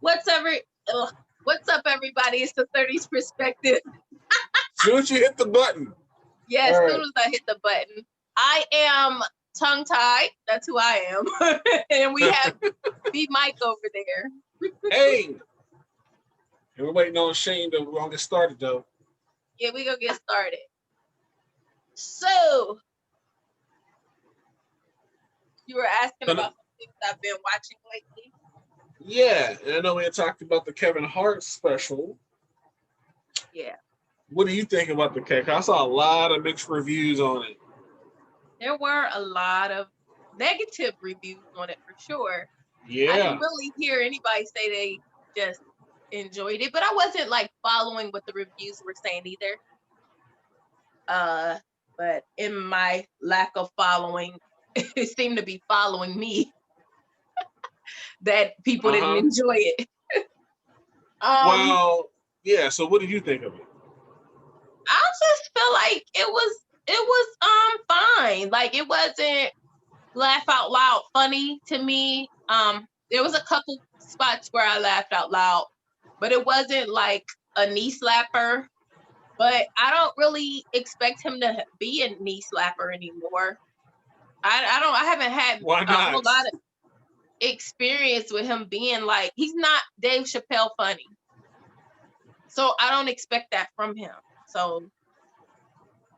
What's every? Ugh. What's up, everybody? It's the 30s perspective. Soon as you hit the button. Yeah, as soon as I hit the button, I am tongue tied. That's who I am, and we have B Mike over there. Hey, and we're waiting on Shane to we're gonna get started though. Yeah, we gonna get started. So, you were asking about some things I've been watching lately. Yeah, and I know we had talked about the Kevin Hart special. Yeah. What do you think about the cake? I saw a lot of mixed reviews on it. There were a lot of negative reviews on it for sure. Yeah. I didn't really hear anybody say they just enjoyed it, but I wasn't like following what the reviews were saying either. But in my lack of following, it seemed to be following me that people didn't enjoy it. Well, yeah. So, what did you think of it? I just feel like it was fine. Like it wasn't laugh out loud funny to me. There was a couple spots where I laughed out loud, but it wasn't like a knee slapper. But I don't really expect him to be a knee slapper anymore. I haven't had a whole lot of experience with him being like, he's not Dave Chappelle funny. So I don't expect that from him. So,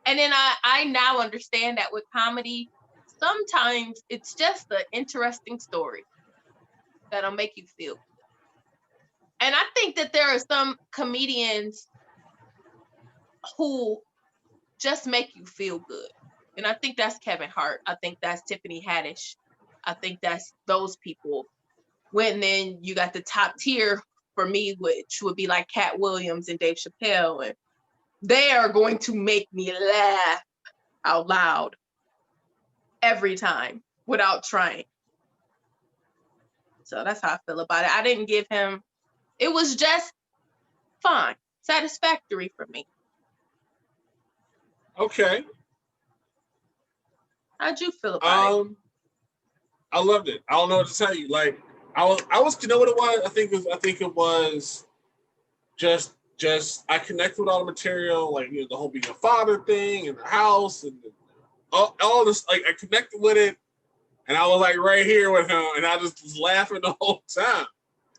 and then I now understand that with comedy, sometimes it's just an interesting story that'll make you feel. And I think that there are some comedians who just make you feel good. And I think that's Kevin Hart. I think that's Tiffany Haddish. I think that's those people. When then you got the top tier for me, which would be like Cat Williams and Dave Chappelle. And they are going to make me laugh out loud every time without trying. So that's how I feel about it. I didn't give him, it was just fine, satisfactory for me. Okay. How'd you feel about it? I loved it. I don't know what to tell you. Like I was you know what it was? I think it was just I connected with all the material, like the whole being a father thing and the house and all this. Like I connected with it, and I was like right here with him, and I just was laughing the whole time.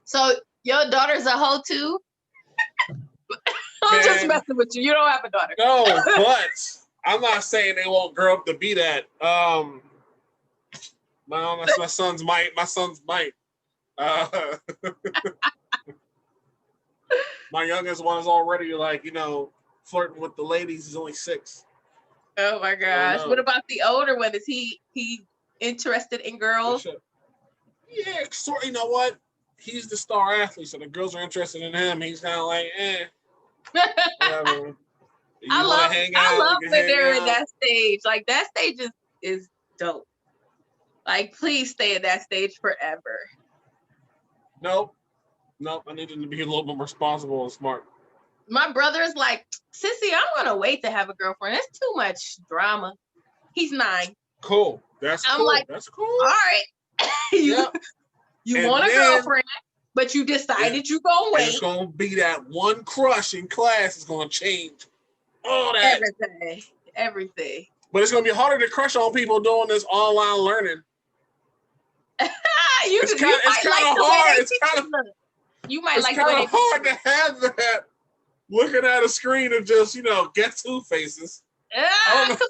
So your daughter's a hoe too? I'm just messing with you. You don't have a daughter. No, but I'm not saying they won't grow up to be that. My son's might. My son's might. My youngest one is already like, flirting with the ladies. He's only 6. Oh my gosh. What about the older one? Is he interested in girls? Yeah, sort. You know what? He's the star athlete, so the girls are interested in him. He's kind of like, whatever. I love when they're in that stage. Like that stage is dope. Like, please stay at that stage forever. Nope. I need him to be a little bit more responsible and smart. My brother's like, Sissy, I'm gonna wait to have a girlfriend. It's too much drama. He's 9. Cool. That's cool. Like, that's cool. All right. you want a girlfriend, but you decided you gonna wait. It's gonna be that one crush in class is gonna change all that. Everything. But it's gonna be harder to crush on people doing this online learning. It's kind of hard. It's kind of hard to have that looking at a screen of just guess who faces. Computer.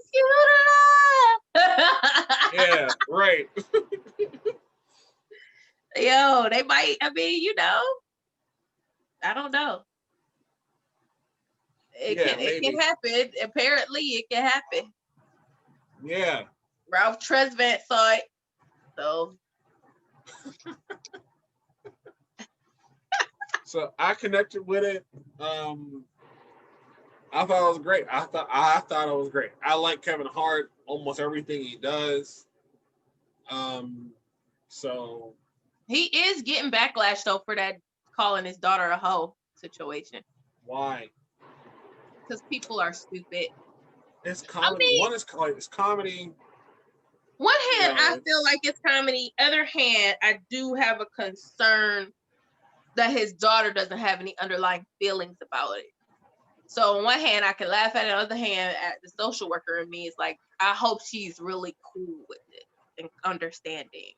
Yeah, right. Yo, they might. I mean, I don't know. It can happen. Apparently, it can happen. Yeah. Ralph Tresvant saw it, so. So I connected with it. I thought it was great. I thought it was great. I like Kevin Hart, almost everything he does. So he is getting backlash though for that calling his daughter a hoe situation. Why? Because people are stupid. It's comedy. It's comedy. One hand, I feel like it's comedy. Other hand, I do have a concern that his daughter doesn't have any underlying feelings about it. So on one hand, I can laugh at it. On the other hand, at the social worker in me is like, I hope she's really cool with it and understanding.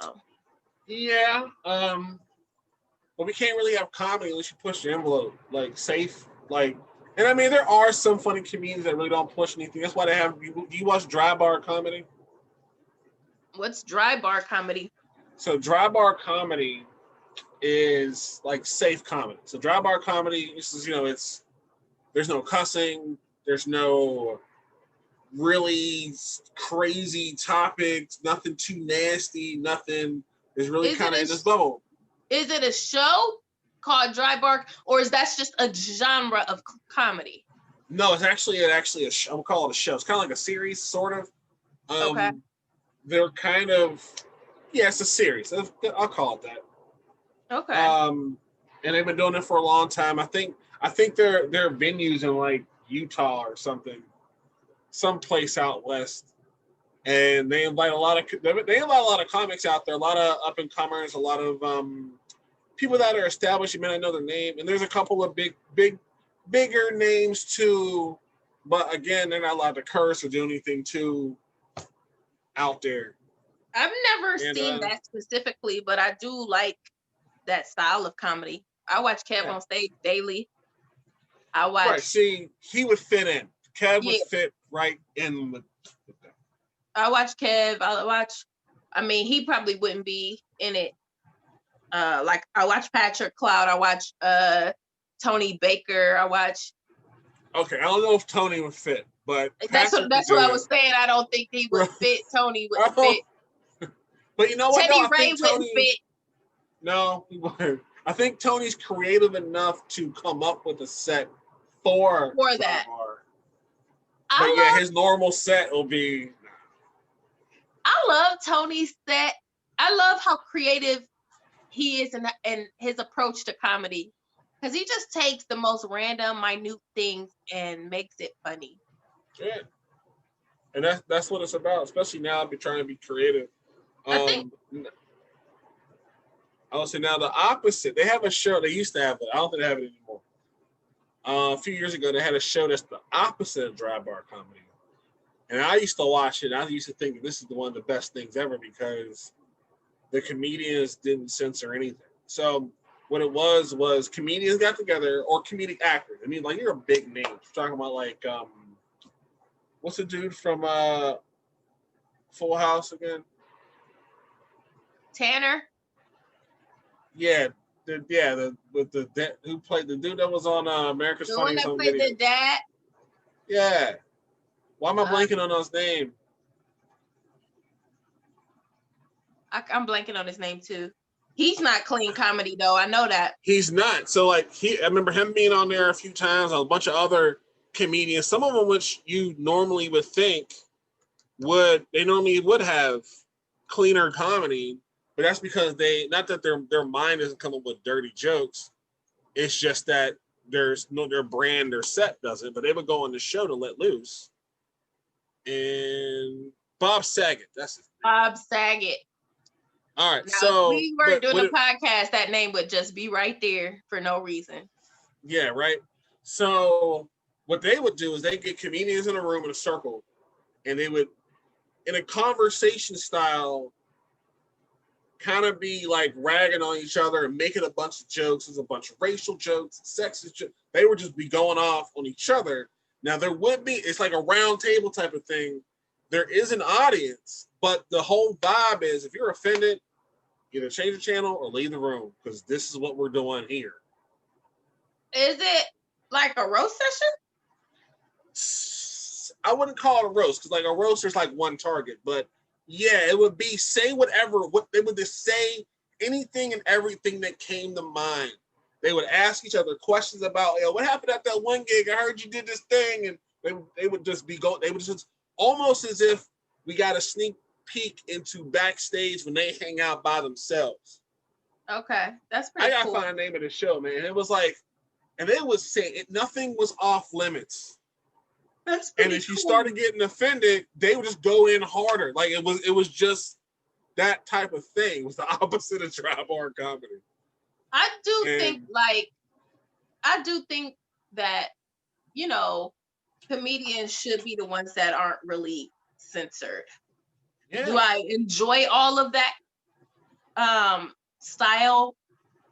So Yeah. But we can't really have comedy unless you push the envelope, like safe, like. And I mean, there are some funny comedians that really don't push anything. That's why they have. Do you watch dry bar comedy? what's dry bar comedy? So dry bar comedy is like safe comedy. So dry bar comedy is, it's there's no cussing, there's no really crazy topics, nothing too nasty, nothing is really kind of in this bubble. Is it a show called Dry Bar, or is that just a genre of comedy? No, it's actually a show. I'm gonna call it a show. It's kind of like a series, sort of. Okay. They're kind of, yeah, it's a series. I'll call it that. Okay. And they've been doing it for a long time. I think there are venues in like Utah or something, someplace out west, and they invite a lot of comics out there, a lot of up and comers, a lot of people that are established. You may not know their name, and there's a couple of bigger names too, but again, they're not allowed to curse or do anything too out there. I've never seen that specifically, but I do like that style of comedy. I watch Kev on stage daily. I watch. Right, see, he would fit in. Kev would fit right in with that. I watch Kev. I mean, he probably wouldn't be in it. Like I watch Patrick Cloud. I watch Tony Baker. I watch. Okay, I don't know if Tony would fit, but that's what I was saying. I don't think he would fit. Tony would fit. But you know what? Teddy Ray wouldn't fit. No, he wouldn't. I think Tony's creative enough to come up with a set for that. But yeah, his normal set will be. I love Tony's set. I love how creative he is and his approach to comedy, because he just takes the most random, minute things and makes it funny. Yeah, and that's what it's about. Especially now, I've been trying to be creative. I would say now the opposite. They have a show. They used to have it. I don't think they have it anymore. A few years ago, they had a show that's the opposite of dry bar comedy, and I used to watch it. And I used to think this is one of the best things ever because the comedians didn't censor anything. So what it was comedians got together, or comedic actors. I mean, like, you're a big name. You're talking about like what's the dude from Full House again? Tanner. Yeah, who played the dude that was on America's Funniest Home Videos. The one that played the dad. Yeah. Why am I blanking on his name? I'm blanking on his name too. He's not clean comedy though. I know that. He's not. So like I remember him being on there a few times. A bunch of other comedians, some of them which you normally would think would have cleaner comedy, but that's because not that their mind isn't coming with dirty jokes. It's just that their brand, their set doesn't. But they would go on the show to let loose. And Bob Saget, that's his name. Bob Saget. All right, now, so if we were doing a podcast, that name would just be right there for no reason. Yeah, right. So what they would do is they get comedians in a room in a circle, and they would, in a conversation style, kind of be like ragging on each other and making a bunch of jokes. There's a bunch of racial jokes, sexist jokes. They would just be going off on each other. Now there would be, it's like a round table type of thing. There is an audience, but the whole vibe is, if you're offended, either change the channel or leave the room, because this is what we're doing here. Is it like a roast session? I wouldn't call it a roast, because like a roast, there's like one target, but yeah, it would be say whatever. What they would just say, anything and everything that came to mind. They would ask each other questions about, what happened at that one gig? I heard you did this thing, and they would just be going. They would just almost as if we got a sneak peek into backstage when they hang out by themselves. Okay, that's pretty cool. I gotta find the name of the show, man. It was like, and they would say nothing was off limits. That's pretty cool. And if you started getting offended, they would just go in harder. Like it was just that type of thing. It was the opposite of dry bar comedy. I do think And like I do think that, you know, comedians should be the ones that aren't really censored. Do yeah, I enjoy all of that style?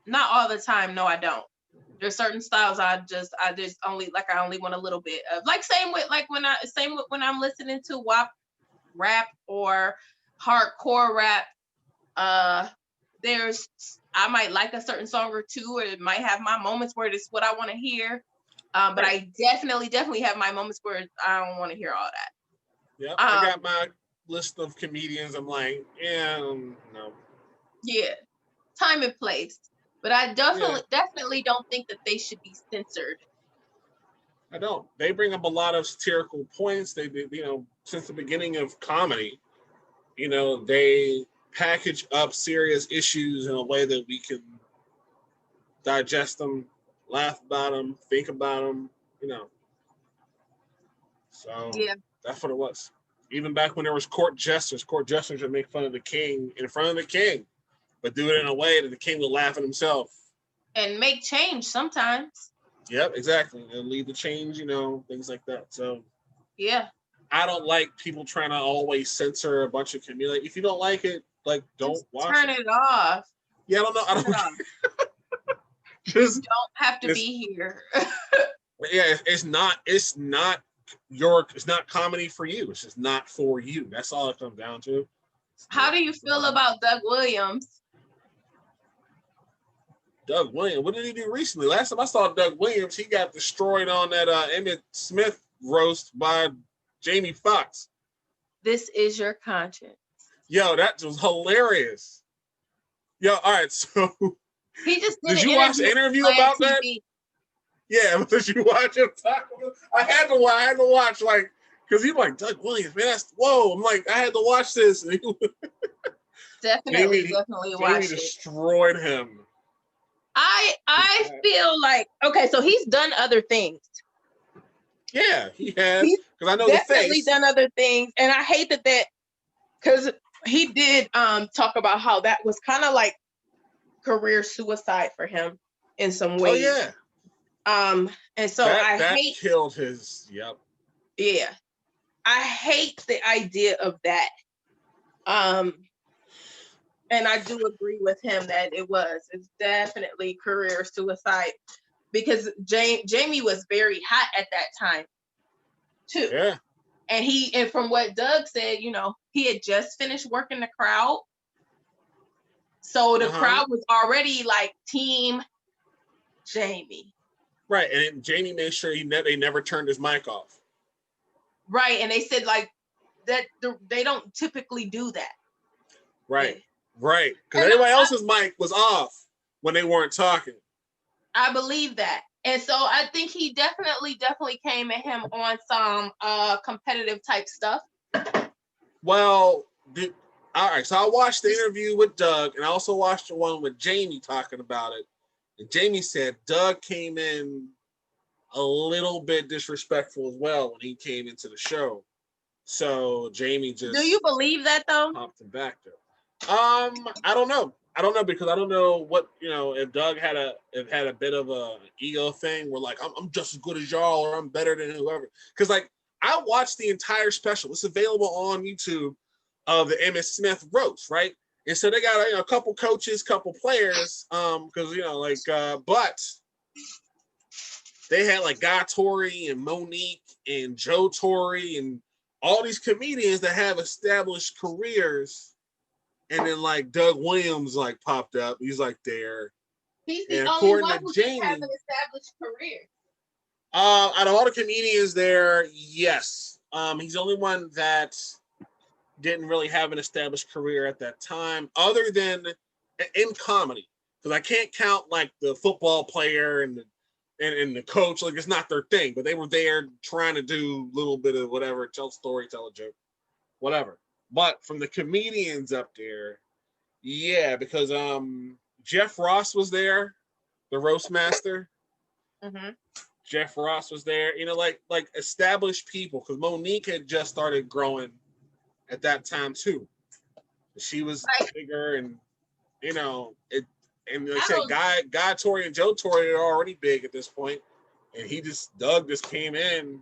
Not all the time. No, I don't. There's certain styles I just only like I only want a little bit of. Like same with like when I same with when I'm listening to WAP rap or hardcore rap. Uh there's I might like a certain song or two, or it might have my moments where it's what I want to hear. But right. I definitely have my moments where I don't want to hear all Yep. that. I got my list of comedians. I'm like, yeah, no. Yeah, time and place. But I Yeah, definitely don't think that they should be censored. I don't. They bring up a lot of satirical points. Since the beginning of comedy, they package up serious issues in a way that we can digest them, laugh about them, think about them, you know. So Yeah, that's what it was. Even back when there was court jesters would make fun of the king in front of the king, but do it in a way that the king would laugh at himself. and make change sometimes. Yep, exactly. And lead the change, things like that. So Yeah, I don't like people trying to always censor a bunch of community. Like, if you don't like it, like, don't just watch turn it. it off. Yeah, I don't know. I Turn it don't off. You just don't have to it's be here. yeah. It's not comedy for you. It's just not for you. That's all it comes down to. It's How not do you for feel you. about Doug Williams? Doug Williams. What did he do recently? Last time I saw Doug Williams, he got destroyed on that Emmett Smith roast by Jamie Foxx. This is your conscience. Yo, that was hilarious. Yo, all right. So, He just did did an you watch interview the on interview Slam about that? TV. Yeah, did you watch him talk? I had to watch, like, because he's like, Doug Williams, man, that's whoa. I'm like, I had to watch this. And Definitely Jamie watched it. destroyed him. I feel like okay, so he's done other things. Yeah, he has. He's Because I know the definitely face. done other things, and I hate that because he did talk about how that was kind of like career suicide for him in some Oh ways. yeah, And so I that hate, killed his. Yep. yeah, I hate the idea of that. Um, and I do agree with him that it's definitely career suicide because Jamie was very hot at that time too. Yeah. And from what Doug said, he had just finished working the crowd. So the crowd was already like team Jamie. Right, and Jamie made sure they never turned his mic off. Right, and they said like that they don't typically do that. Right, Yeah. right, because everybody else's mic was off when they weren't talking. I believe that. And so I think he definitely came at him on some competitive type stuff. Well, all right, so I watched the interview with Doug, and I also watched the one with Jamie talking about it. And Jamie said Doug came in a little bit disrespectful as well when he came into the show. So Jamie just Do you believe that though? popped him back there. I don't know. I don't know because I don't know what if Doug had a bit of a ego thing where like I'm just as good as y'all or I'm better than whoever. Because like I watched the entire special. It's available on YouTube of the Emmett Smith roast, right? And so they got a couple coaches, couple players, because but they had like Guy Torrey and Monique and Joe Torrey and all these comedians that have established careers. And then like Doug Williams like popped up. He's like there. He's the only one who didn't have an established career. Out of all the comedians there, yes. He's the only one that didn't really have an established career at that time, other than in comedy. Because I can't count like the football player and the coach. Like it's not their thing, but they were there trying to do a little bit of whatever, tell a story, tell a joke, whatever. But from the comedians up there, yeah, because Jeff Ross was there, the roast master. Mm-hmm. Jeff Ross was there, like established people, because Monique had just started growing at that time too. She was bigger, and And like I said, Guy Torrey and Joe Torrey are already big at this point, and Doug just came in.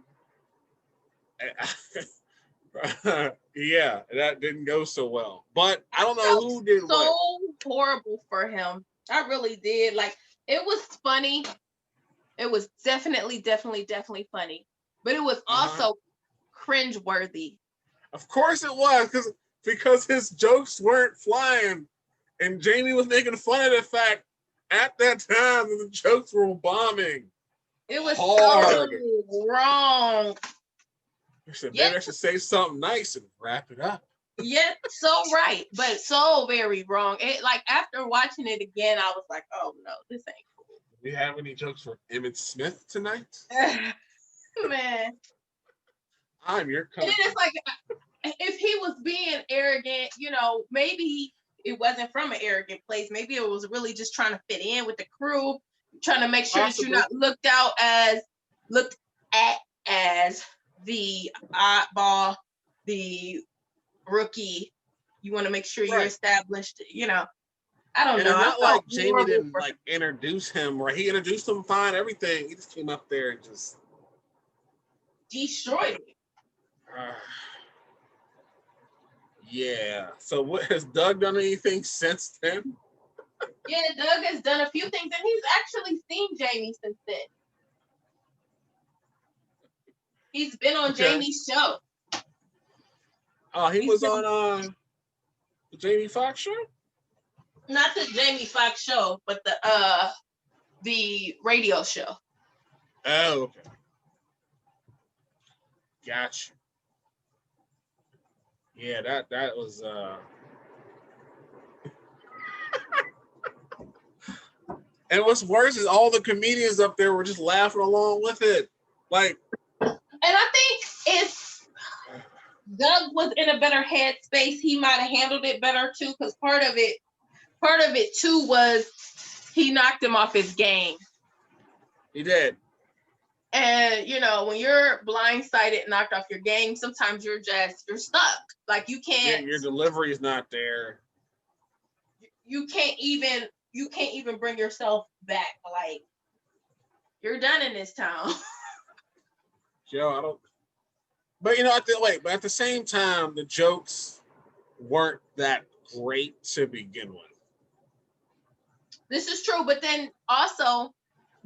Yeah, that didn't go so well. But I don't know who did what. So horrible for him. I really did. Like, it was funny. It was definitely funny. But it was also cringeworthy. Of course it was, because his jokes weren't flying. And Jamie was making fun of the fact at that time that the jokes were bombing. It was hard. So wrong. Maybe I should say something nice and wrap it up. Yeah, so right, but so very wrong. It, like, after watching it again, I was like, oh no, this ain't cool. Do you have any jokes for Emmett Smith tonight? Man. I'm your cousin. And it's like, if he was being arrogant, maybe it wasn't from an arrogant place. Maybe it was really just trying to fit in with the crew, trying to make sure that you're not looked at as the oddball, the rookie. You want to make sure you're established. I don't know. Not like Jamie didn't introduce him, right? He introduced him fine, everything. He just came up there and just destroyed it. Yeah. So what has Doug done anything since then? Yeah, Doug has done a few things, and he's actually seen Jamie since then. He's been on Jamie's show. Oh, he was on the Jamie Foxx show? Not the Jamie Foxx show, but the radio show. Oh, okay. Gotcha. Yeah, that was And what's worse is all the comedians up there were just laughing along with it. Like, and I think if Doug was in a better headspace, he might have handled it better too, because part of it too was he knocked him off his game. He did. And when you're blindsided, knocked off your game, sometimes you're stuck. Like, you can't. Your delivery is not there. You can't even bring yourself back. Like, you're done in this town. Yo, I don't. But at the same time, the jokes weren't that great to begin with. This is true, but then also,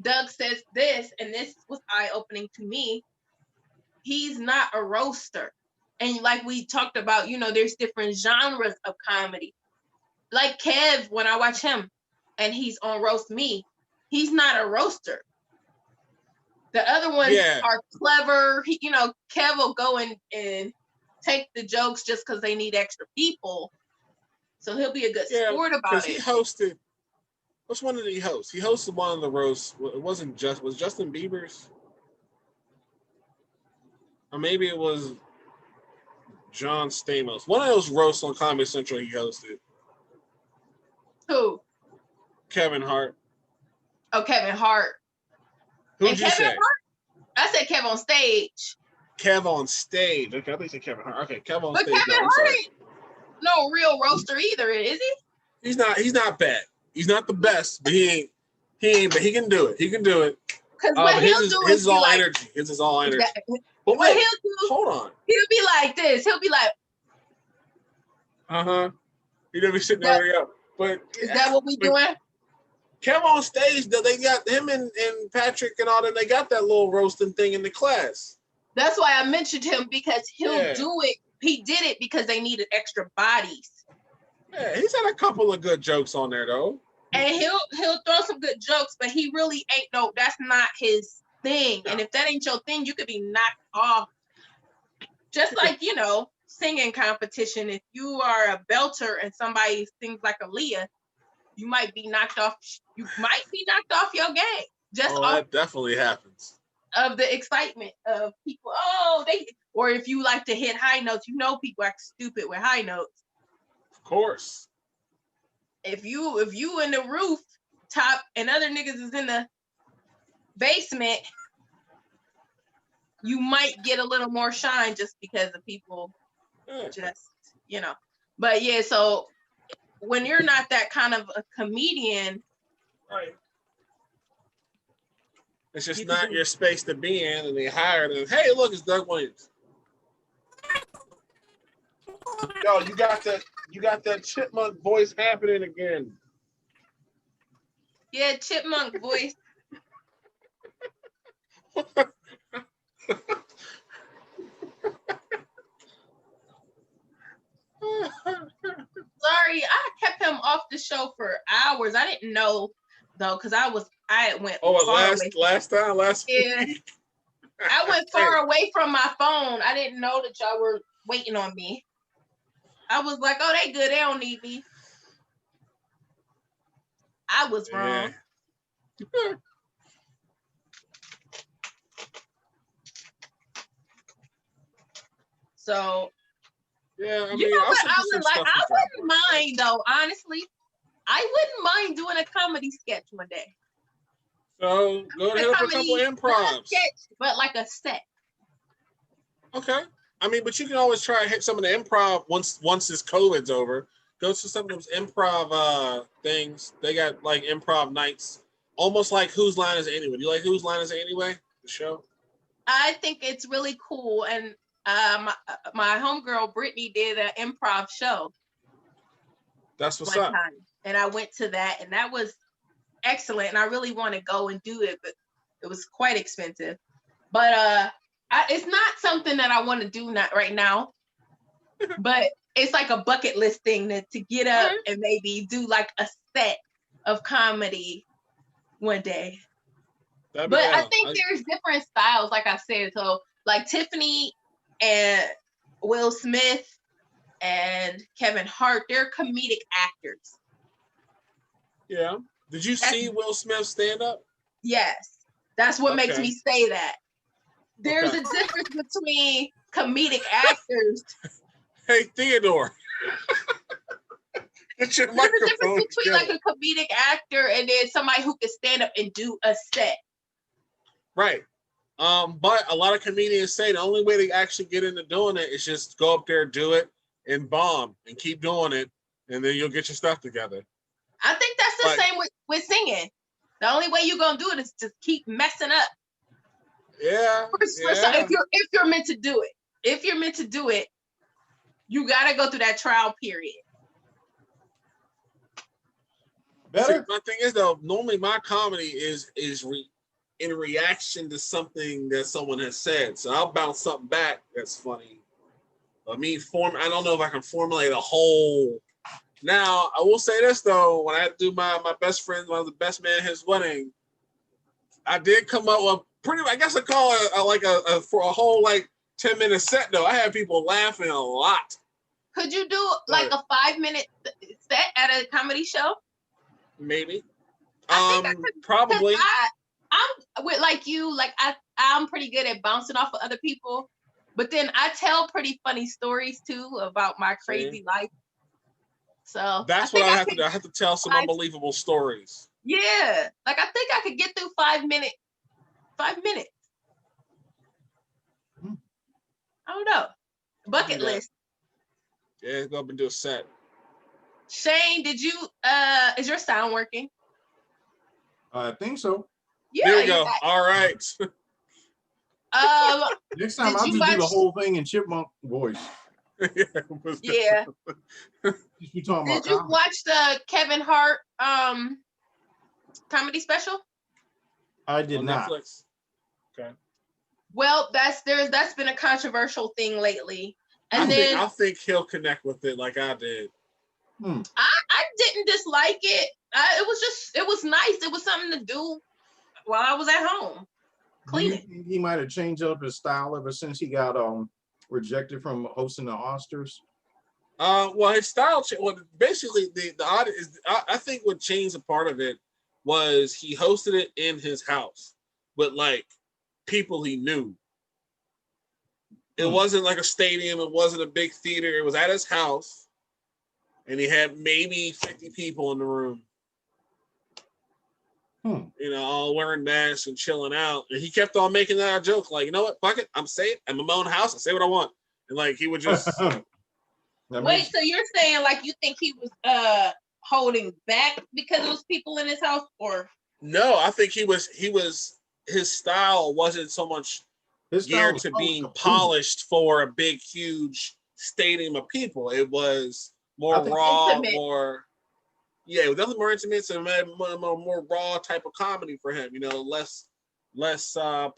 Doug says this, and this was eye-opening to me. He's not a roaster. And like we talked about, there's different genres of comedy. Like Kev, when I watch him and he's on Roast Me, he's not a roaster. The other ones are clever. Kev will go and take the jokes just because they need extra people. So he'll be a good sport about it. He hosted. Which one did he host? He hosted one of the roasts. It wasn't was Justin Bieber's? Or maybe it was John Stamos. One of those roasts on Comedy Central he hosted. Who? Kevin Hart. Oh, Kevin Hart. Who'd you say? Hart? I said Kev on stage. Kev on stage. Okay, I think you said Kevin Hart. Okay, Kev on stage. But Kevin Hart ain't no real roaster either, is he? He's not bad. He's not the best, but he can do it. He can do it. Because what he'll do is all energy. His is all energy. But what wait, he'll do, hold on. He'll be like this. He'll be like, He'll be sitting there. But is that what we doing? Kev on stage, they got him and Patrick and all that. They got that little roasting thing in the class. That's why I mentioned him, because he'll do it. He did it because they needed extra bodies. Yeah, he's had a couple of good jokes on there though. And he'll throw some good jokes, but he really ain't that's not his thing. No. And if that ain't your thing, you could be knocked off. Just like, singing competition. If you are a belter and somebody sings like Aaliyah, you might be knocked off. You might be knocked off your game. That definitely happens. Of the excitement of people. Or if you like to hit high notes, people act stupid with high notes. Of course. If you in the roof top and other niggas is in the basement, you might get a little more shine just because of people But yeah, so when you're not that kind of a comedian, Right. It's just not your space to be in, and they hired him. Hey, look, it's Doug Williams. Yo, you got that chipmunk voice happening again. Yeah, chipmunk voice. Sorry, I kept him off the show for hours. I didn't know though, because I went far away. Last yeah. week. I went far away from my phone. I didn't know that y'all were waiting on me. I was like, oh, they good. They don't need me. I was wrong. So, yeah, I mean, you know what I would like? I wouldn't mind though, honestly. I wouldn't mind doing a comedy sketch one day. So go ahead with a couple improvs. Sketch, but like a set. Okay. I mean, but you can always try and hit some of the improv once this COVID's over. Go to some of those improv things. They got like improv nights, almost like Whose Line Is It Anyway? Do you like Whose Line Is It Anyway? The show. I think it's really cool, and my homegirl Brittany did an improv show. That's what's up. Time, and I went to that, and that was excellent. And I really want to go and do it, but it was quite expensive. But it's not something that I want to do right now. But it's like a bucket list thing to get up and maybe do like a set of comedy one day. But I think there's different styles, like I said. So like Tiffany and Will Smith and Kevin Hart, they're comedic actors. Yeah. Did you see Will Smith stand up? Yes. That's what makes me say that. There's a difference between comedic actors. Hey, Theodore. There's a difference between like a comedic actor and then somebody who can stand up and do a set. Right. But a lot of comedians say the only way to actually get into doing it is just go up there, do it, and bomb, and keep doing it, and then you'll get your stuff together. I think that's the same with singing. The only way you're gonna do it is to keep messing up. Yeah. If you're meant to do it, you gotta go through that trial period. Better. See, my thing is though, normally my comedy is in reaction to something that someone has said. So I'll bounce something back that's funny. I don't know if I can formulate a whole. Now, I will say this though, when I had to do my best friend, one of the best man at his wedding, I did come up with I guess I call it for a whole like 10-minute set though. I had people laughing a lot. Could you do like a 5-minute set at a comedy show? Maybe. I think probably. I'm with like you, like I'm pretty good at bouncing off of other people, but then I tell pretty funny stories too about my crazy life. So that's what I have to do. I have to tell some unbelievable stories. Yeah, like I think I could get through 5 minutes. 5 minutes. I don't know. Bucket list. Yeah, go up and do a set. Shane, did you is your sound working? I think so. Yeah, there we go. All right. Next time I'll just do the whole thing in chipmunk voice. Yeah. Did you watch the Kevin Hart comedy special? I did not. Netflix. Okay. Well, that's been a controversial thing lately. And I think he'll connect with it like I did. I didn't dislike it. It was nice. It was something to do while I was at home cleaning. He might have changed up his style ever since he got rejected from hosting the Oscars. Well, his style changed. Well, basically the audience is. I think what changed a part of it was he hosted it in his house with like people he knew. It wasn't like a stadium. It wasn't a big theater. It was at his house, and he had maybe 50 people in the room. You know, all wearing masks and chilling out. And he kept on making that a joke. Like, you know what? Fuck it. I'm safe. I'm in my own house. I say what I want. And like, he would just. Wait, so you're saying like you think he was holding back because it was people in his house, or no, I think his style wasn't so much His style geared was to public being approval. polished for a big, huge stadium of people. It was I more think raw, intimate. more it was definitely more intimate, so more raw type of comedy for him. You know, less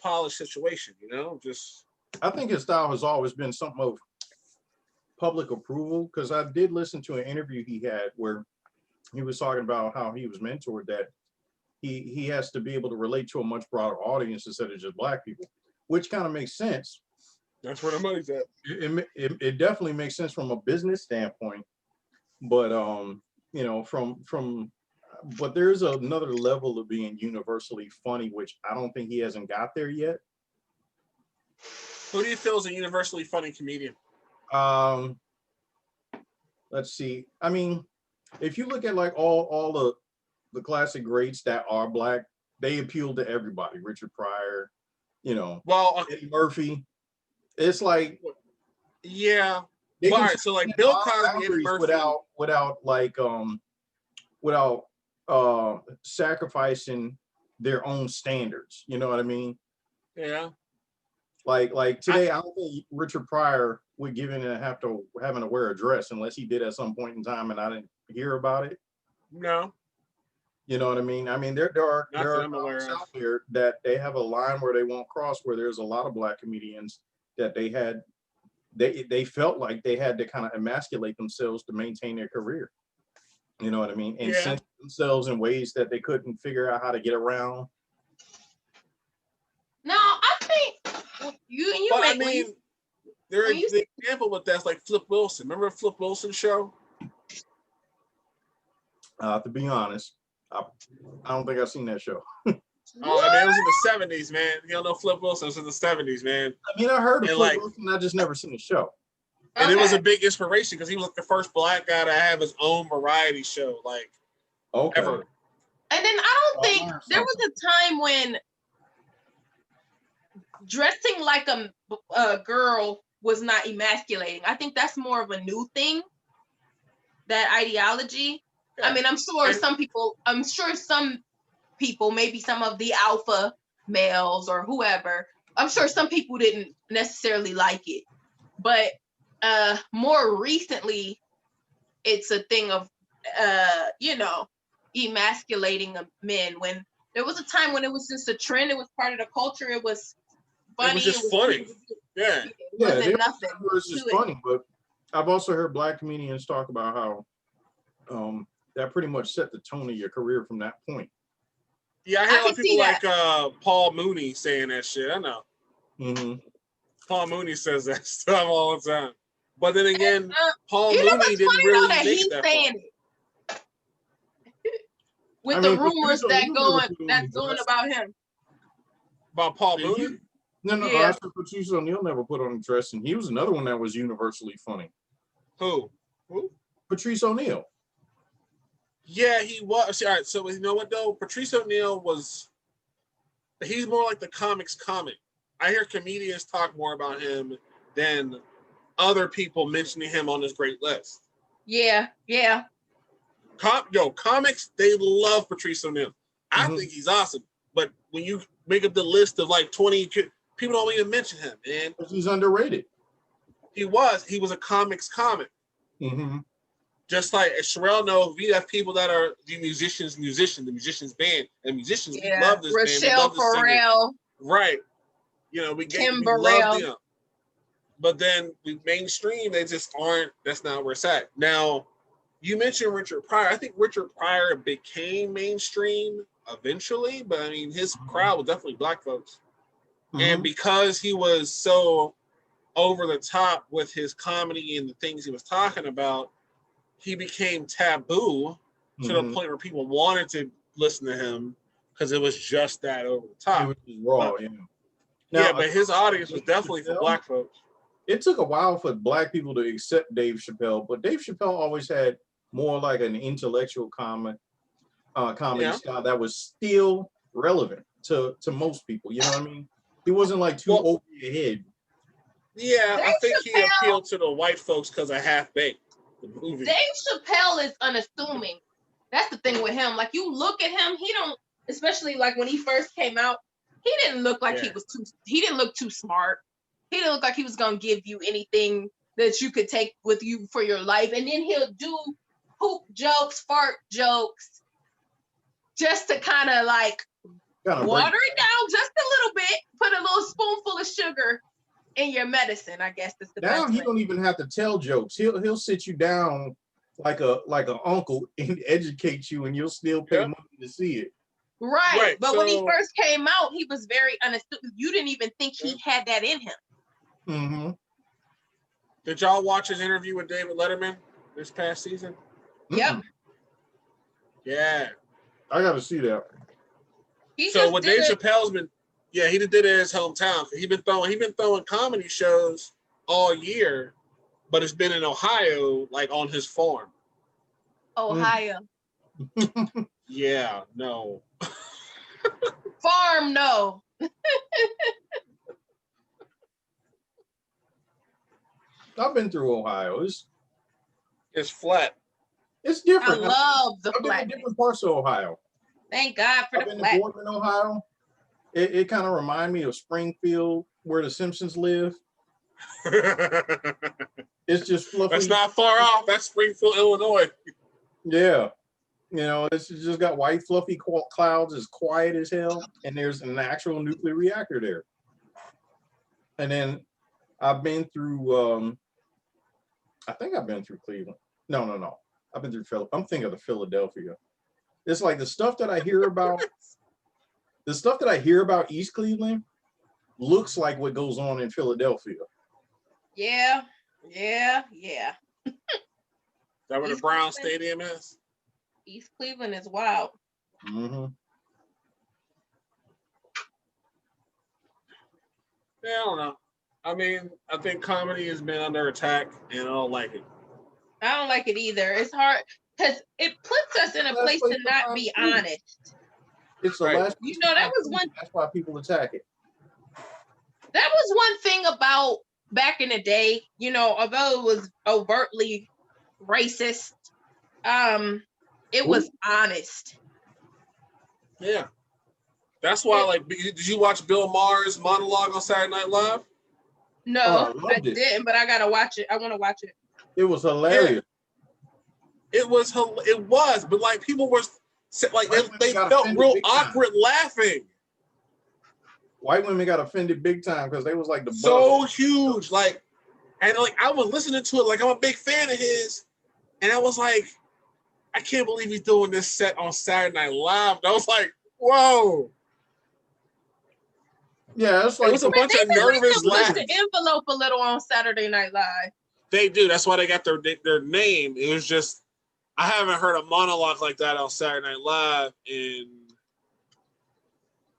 polished situation. You know, just I think his style has always been something of public approval, because I did listen to an interview he had where he was talking about how he was mentored, that he has to be able to relate to a much broader audience instead of just black people, which kind of makes sense. that's where the money's at. It definitely makes sense from a business standpoint, but you know, but there's another level of being universally funny, which I don't think he hasn't got there yet. Who do you feel is a universally funny comedian? Let's see. I mean, if you look at like all the classic greats that are black, they appeal to everybody. Richard Pryor, you know, Well, Eddie Murphy. It's like yeah. they But, can all right, so like Bill Cosby, Eddie Murphy, without like without sacrificing their own standards. You know what I mean? yeah. Like today, I don't think Richard Pryor would give in and having to wear a dress unless he did at some point in time, and I didn't hear about it. No, You know what I mean? I mean, there are not that I'm comics aware of. out there that they have a line where they won't cross, where there's a lot of black comedians that they felt like they had to kind of emasculate themselves to maintain their career. You know what I mean? And Yeah. censor themselves in ways that they couldn't figure out how to get around. no, I think you But make I mean, the when you say- example with that's like Flip Wilson. Remember Flip Wilson show? To be honest, I don't think I've seen that show. Oh, I mean, it was in the 70s, man. You don't know Flip Wilson? It was in the 70s, man. I mean, I heard of And Flip like- Wilson, I just never seen the show. And it was a Okay. big inspiration because he was like the first black guy to have his own variety show, like Okay. ever. And then I don't I think learned there was a time when dressing like a girl was not emasculating. I think that's more of a new thing. That ideology. Yeah. I mean, I'm sure some people, maybe some of the alpha males or whoever, I'm sure some people didn't necessarily like it. But more recently, it's a thing of, emasculating men. When there was a time when it was just a trend, it was part of the culture, it was funny. It was just funny. Yeah. It Yeah, wasn't nothing. It was just to it. funny, but I've also heard black comedians talk about how that pretty much set the tone of your career from that point. Yeah, I I hear a lot can of people see like Paul Mooney saying that shit. I know. Mm-hmm. Paul Mooney says that stuff all the time. But then again, Paul You know Mooney what's didn't funny really though, that make he's it that saying far. it. With I the mean, rumors Patrice that's O'Neil going never about him. About Paul Did Mooney? you? No, Yeah. I said Patrice ONeil never put on a dress, and he was another one that was universally funny. Who? Patrice ONeil. Yeah, he was. All right, so you know what though? Patrice ONeil he's more like the comics comic. I hear comedians talk more about him than other people mentioning him on this great list. Yeah. Comics, they love Patrice ONeil. I think he's awesome. But when you make up the list of like 20, people don't even mention him, man. He's underrated. He was a comics comic. Mm-hmm. Just like as Sherelle knows, we have people that are the musicians band, and musicians we love this band. We Rochelle love this singer. Farrell. Right. We Tim love Burrell. them. But then we mainstream, they just aren't, that's not where it's at. Now, you mentioned Richard Pryor. I think Richard Pryor became mainstream eventually, but I mean, his crowd was definitely black folks. Mm-hmm. And because he was so over the top with his comedy and the things he was talking about, he became taboo to the point where people wanted to listen to him because it was just that over the top. It was just raw, But his audience was definitely for black folks. It took a while for black people to accept Dave Chappelle, but Dave Chappelle always had more like an intellectual comedy style that was still relevant to most people. You know what I mean? He wasn't like too over your head. Yeah, Dave I think he Chappelle- appealed to the white folks because of Half Baked, the movie. Dave Chappelle is unassuming. That's the thing with him. Like you look at him, he don't. Especially like when he first came out, he didn't look like he was too. He didn't look too smart. He didn't look like he was gonna give you anything that you could take with you for your life. And then he'll do poop jokes, fart jokes, just to kind of like water it down just a little bit. Put a little spoonful of sugar in your medicine. I guess that's the best. Now he don't even have to tell jokes. He'll sit you down like a uncle and educate you, and you'll still pay money to see it. Right. But when he first came out, he was very unassuming. You didn't even think he had that in him. Mm-hmm. Did y'all watch his interview with David Letterman this past season? Yep. Yeah. I got to see that. So what Dave Chappelle's been, he did it in his hometown. He been throwing comedy shows all year, but it's been in Ohio, like on his farm. Ohio. Yeah, no. Farm, no. I've been through Ohio. It's flat. It's different. I love the I've been in different parts of Ohio. Thank God for the flat. I've been in Boardman, Ohio. It kind of reminds me of Springfield, where the Simpsons live. It's just fluffy. That's not far off. That's Springfield, Illinois. Yeah. You know, it's just got white fluffy clouds. It's quiet as hell. And there's an actual nuclear reactor there. And then I've been through, I think I've been through Cleveland. No. I've been through, I'm thinking of the Philadelphia. It's like the stuff that I hear about, East Cleveland looks like what goes on in Philadelphia. Yeah. Is that where the Brown Stadium is? East Cleveland is wild. Mm-hmm. Yeah, I don't know. I mean, I think comedy has been under attack, and I don't like it. I don't like it either. It's hard because it puts us in a place to not be honest. It's the last. You know, that was one. That's why people attack it. That was one thing about back in the day. You know, although it was overtly racist, it was honest. Yeah, that's why. Like, did you watch Bill Maher's monologue on Saturday Night Live? No, I didn't, but I gotta watch it. I want to watch it. It was hilarious. It was, but like people were like they felt real awkward laughing. White women got offended big time because they was like huge, like, and like I was listening to it, like I'm a big fan of his, and I was like, I can't believe he's doing this set on Saturday Night Live. And I was like, whoa. Yeah, it's like it was a bunch of nervous laughs. The envelope a little on Saturday Night Live. They do. That's why they got their name. It was just, I haven't heard a monologue like that on Saturday Night Live in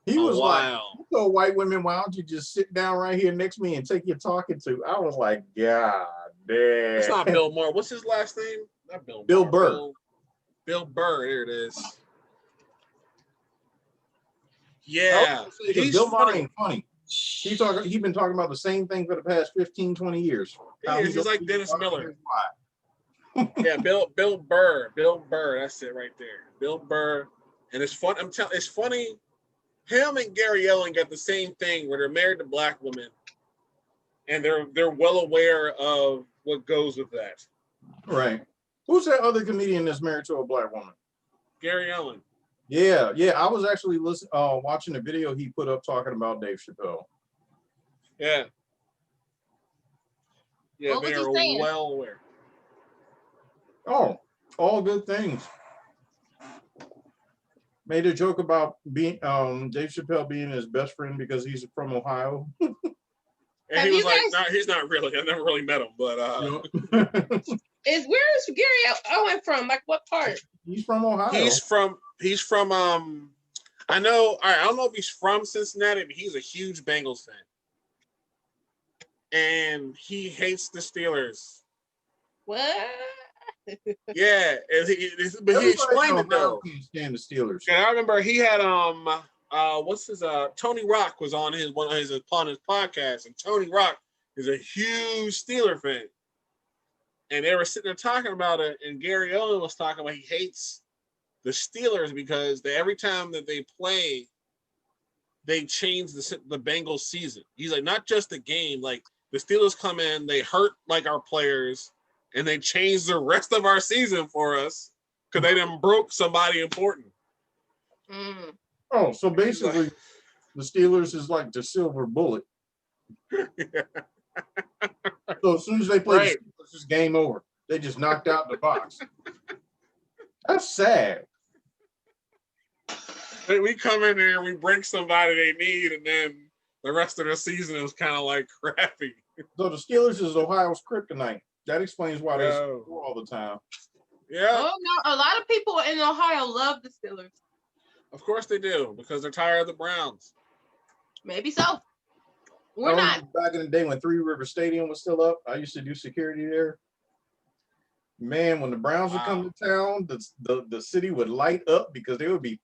a while. Like, so white women, why don't you just sit down right here next to me and take your talking to? I was like, God damn. It's not Bill Maher. What's his last name? Not Bill Bill Maher. Burr. Bill Burr. There it is. Yeah. Bill Maher ain't funny. He's been talking about the same thing for the past 15, 20 years. He's like Dennis Miller. Yeah, Bill Burr. Bill Burr. That's it right there. Bill Burr. And it's fun. It's funny. Him and Gary Ellen got the same thing where they're married to black women, and they're well aware of what goes with that. Right. Who's that other comedian that's married to a black woman? Gary Ellen. Yeah. I was actually watching a video he put up talking about Dave Chappelle. Yeah. Yeah, what they're well aware. Oh, all good things. Made a joke about being Dave Chappelle being his best friend because he's from Ohio. And he was like, no, he's not really. I never really met him, but where is Gary Owen from? Like what part? He's from Ohio. He's from I know, all right, I don't know if he's from Cincinnati, but he's a huge Bengals fan. And he hates the Steelers. What? Yeah, but he explained it though. Can't stand the Steelers. And I remember he had Tony Rock was on his podcast, and Tony Rock is a huge Steeler fan. And they were sitting there talking about it, and Gary Owen was talking about he hates the Steelers because every time that they play, they change the Bengals season. He's like, not just the game, like the Steelers come in, they hurt like our players, and they change the rest of our season for us because they done broke somebody important. Mm. Oh, so basically, the Steelers is like the silver bullet. Yeah. So as soon as they play, Right. the Steelers, it's game over. They just knocked out the box. That's sad. We come in there, we break somebody they need, and then the rest of the season is kind of like crappy. So the Steelers is Ohio's kryptonite. That explains why they Yo. score all the time. Yeah, Oh no, a lot of people in Ohio love the Steelers. of course they do because they're tired of the Browns. Maybe so. We're I not. remember back in the day when Three River Stadium was still up. I used to do security there. Man, when the Browns would come to town, the city would light up because there would be